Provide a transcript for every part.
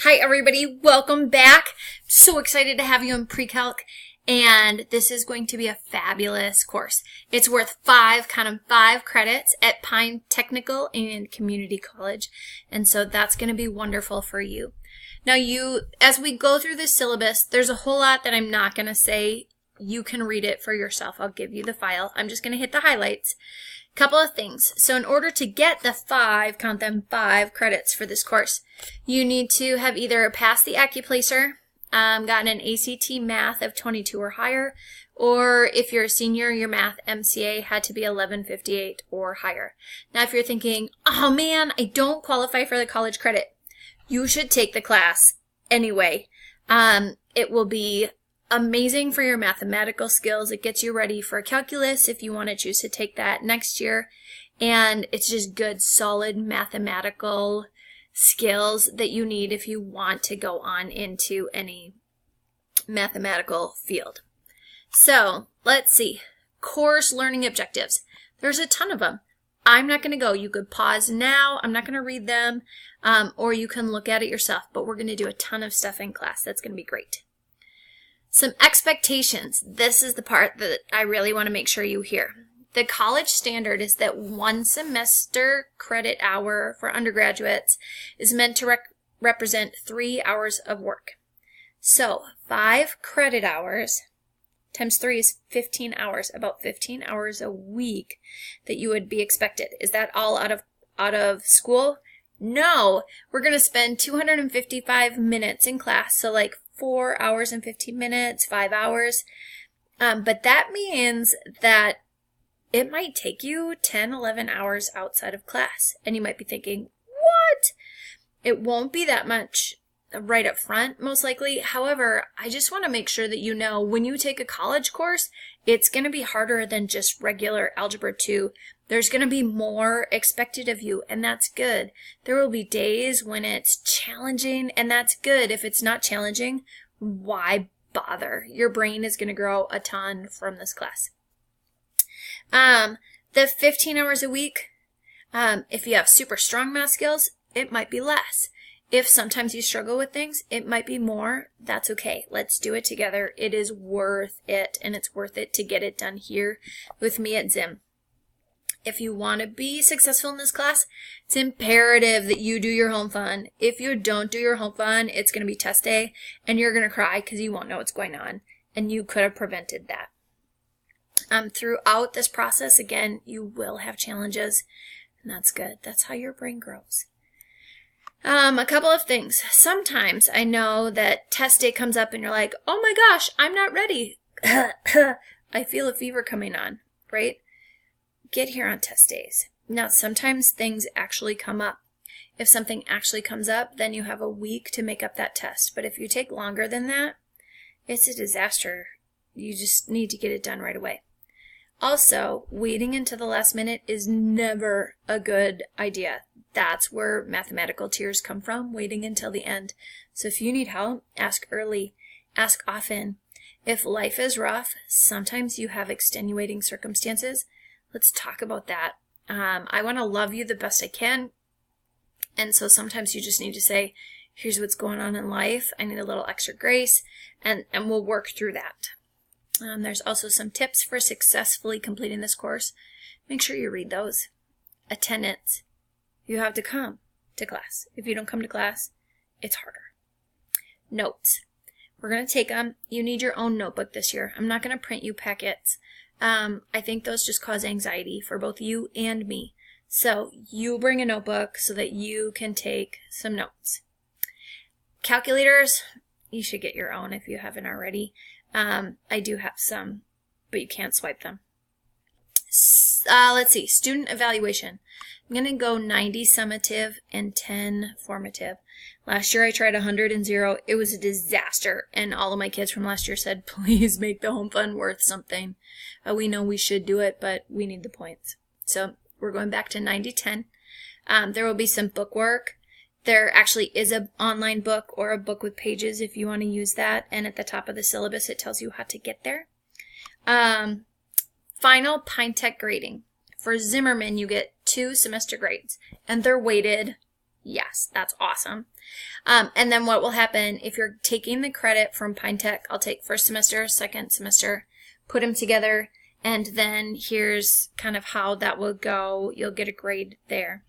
Hi everybody, welcome back. So excited to have you in pre-calc, and this is going to be a fabulous course. It's worth five credits at Pine Technical and Community College, and so that's going to be wonderful for you. Now as we go through this syllabus, there's a whole lot that I'm not going to say. You can read it for yourself. I'll give you the file. I'm just going to hit the highlights. Couple of things. So in order to get the five credits for this course, you need to have either passed the AccuPlacer, gotten an ACT math of 22 or higher, or if you're a senior, your math MCA had to be 1158 or higher. Now if you're thinking, oh man, I don't qualify for the college credit, you should take the class anyway. It will be amazing for your mathematical skills. It gets you ready for calculus if you want to choose to take that next year. And it's just good, solid mathematical skills that you need if you want to go on into any mathematical field. So let's see. Course learning objectives. There's a ton of them. I'm not going to go. You could pause now. I'm not going to read them. Or you can look at it yourself. But we're going to do a ton of stuff in class. That's going to be great. Some expectations. This is the part that I really want to make sure you hear. The college standard is that 1 semester credit hour for undergraduates is meant to represent 3 hours of work. So 5 credit hours times 3 is 15 hours, about 15 hours a week that you would be expected. Is that all out of school? No, we're going to spend 255 minutes in class, so like 4 hours and 15 minutes, 5 hours. But that means that it might take you 10, 11 hours outside of class. And you might be thinking, what? It won't be that much right up front, most likely. However, I just want to make sure that you know when you take a college course, it's going to be harder than just regular Algebra 2. There's going to be more expected of you, and that's good. There will be days when it's challenging, and that's good. If it's not challenging, why bother? Your brain is going to grow a ton from this class. The 15 hours a week, if you have super strong math skills, it might be less. If sometimes you struggle with things, it might be more. That's okay. Let's do it together. It is worth it, and it's worth it to get it done here with me at Zim. If you want to be successful in this class, it's imperative that you do your home fun. If you don't do your home fun, it's going to be test day, and you're going to cry because you won't know what's going on, and you could have prevented that. Throughout this process, again, you will have challenges, and that's good. That's how your brain grows. A couple of things. Sometimes I know that test day comes up and you're like, oh my gosh, I'm not ready. I feel a fever coming on, right? Get here on test days. Now, sometimes things actually come up. If something actually comes up, then you have a week to make up that test. But if you take longer than that, it's a disaster. You just need to get it done right away. Also, waiting until the last minute is never a good idea. That's where mathematical tears come from, waiting until the end. So if you need help, ask early, ask often. If life is rough, sometimes you have extenuating circumstances. Let's talk about that. I want to love you the best I can. And so sometimes you just need to say, here's what's going on in life. I need a little extra grace, and we'll work through that. There's also some tips for successfully completing this course. Make sure you read those. Attendance. You have to come to class. If you don't come to class, it's harder. Notes. We're going to take them. You need your own notebook this year. I'm not going to print you packets. I think those just cause anxiety for both you and me. So you bring a notebook so that you can take some notes. Calculators, you should get your own if you haven't already. I do have some, but you can't swipe them. Let's see, student evaluation. I'm going to go 90 summative and 10 formative. Last year I tried 100 and 0. It was a disaster, and all of my kids from last year said, please make the home fun worth something. We know we should do it, but we need the points. So we're going back to 90-10. There will be some book work. There actually is an online book or a book with pages if you want to use that, and at the top of the syllabus it tells you how to get there. Final Pine Tech grading. For Zimmerman, you get 2 semester grades, and they're weighted Yes, that's awesome. And then what will happen if you're taking the credit from Pine Tech, I'll take first semester, second semester, put them together, and then here's kind of how that will go. You'll get a grade there.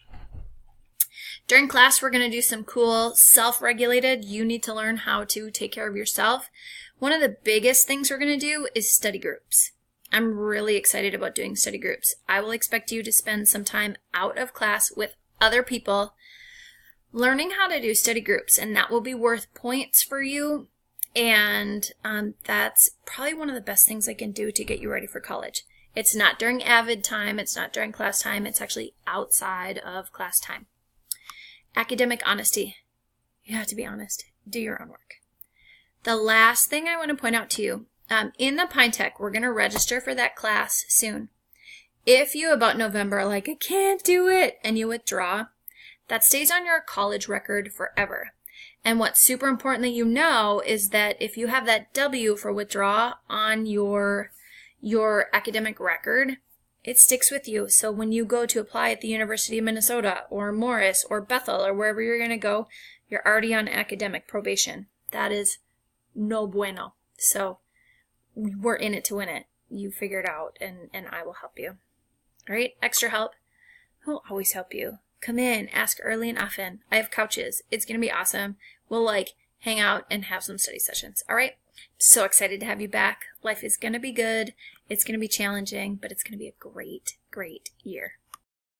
During class, we're going to do some cool self-regulated. You need to learn how to take care of yourself. One of the biggest things we're going to do is study groups. I'm really excited about doing study groups. I will expect you to spend some time out of class with other people learning how to do study groups, and that will be worth points for you. And that's probably one of the best things I can do to get you ready for college. It's not during Avid time. It's not during class time. It's actually outside of class time. Academic honesty. You have to be honest. Do your own work. The last thing I want to point out to you, in the Pine Tech, we're going to register for that class soon. If you, about November, are like, I can't do it, and you withdraw, that stays on your college record forever. And what's super important that you know is that if you have that W for withdraw on your academic record, it sticks with you. So when you go to apply at the University of Minnesota or Morris or Bethel or wherever you're going to go, you're already on academic probation. That is no bueno. So we're in it to win it. You figure it out, and I will help you. All right, extra help. I'll always help you. Come in, ask early and often. I have couches. It's going to be awesome. We'll hang out and have some study sessions. All right? So excited to have you back. Life is going to be good. It's going to be challenging, but it's going to be a great, great year.